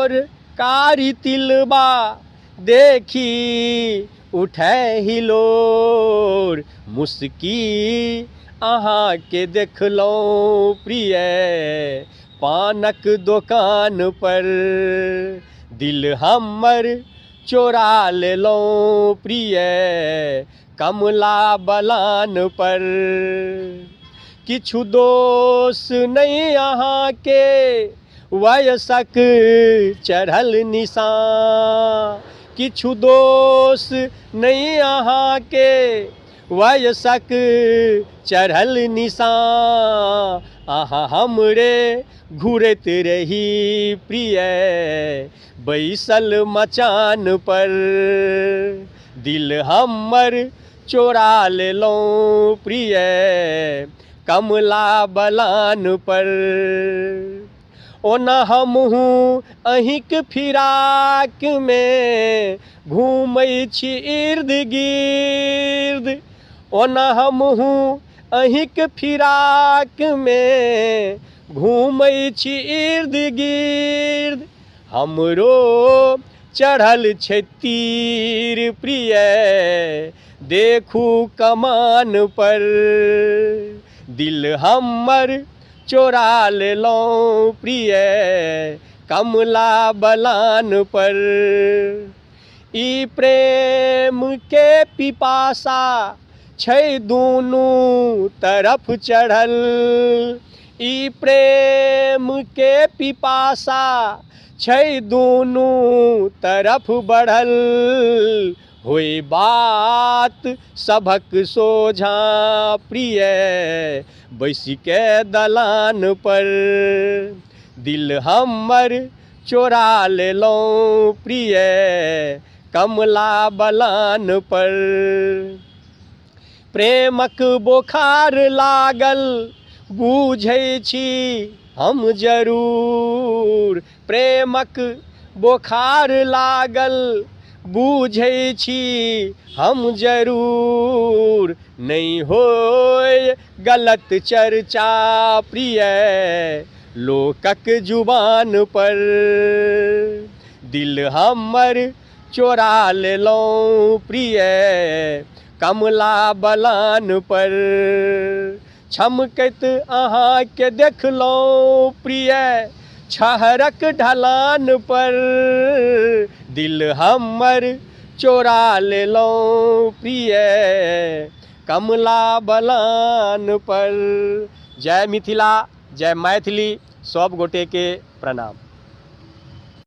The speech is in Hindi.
मोर कारी तिलबा देखी उठे हिलोर। मुस्की अहाँ के देखलौं प्रिय पानक दोकान पर। दिल हमर चोरा लेलौं प्रिय कमला बलान पर। किछु दोष नहीं अहाँ के वयसक चढ़ल निशान। किछु दोष नहीं अहाँ के वयसक चढ़ल निशान। अहाँ हमरे घूरत रही प्रिय बैसल मचान पर। दिल हमर चोरा लेलौं प्रिय कमला बलान पर। ओना हमहूँ अहिंक फिराक में घूमै छी इर्द गिर्द। ओना हमहूँ अहिंक फिराक में घूमै छी इर्द गिर्द। हमरो चढ़ल छै तीर प्रिय देखू कमान पर। दिल हमर चोरा लेलौं प्रिय कमला बलान पर। ई प्रेम के पिपासा छै दूनू तरफ चढ़ल। ई प्रेम के पिपासा छै दूनू तरफ बढ़ल। होय बात सभक सोझा प्रिय बैसी के दलान पर। दिल हमर चोरा लेलौं प्रिय कमला बलान पर। प्रेमक बोखार लागल बूझै छी हम जरूर। प्रेमक बोखार लागल बूझै छी हम जरूर। नहीं होय गलत चर्चा प्रिय लोकक जुबान पर। दिल हमर चोरा लेलौं प्रिय कमला बलान पर। छमकैत अहाँ के देखलौं प्रिय छहरक ढलान पर। दिल हमर चोरा लेलौं प्रिय कमला बलान पर। जय मिथिला, जय मैथिली, सब गोटे के प्रणाम।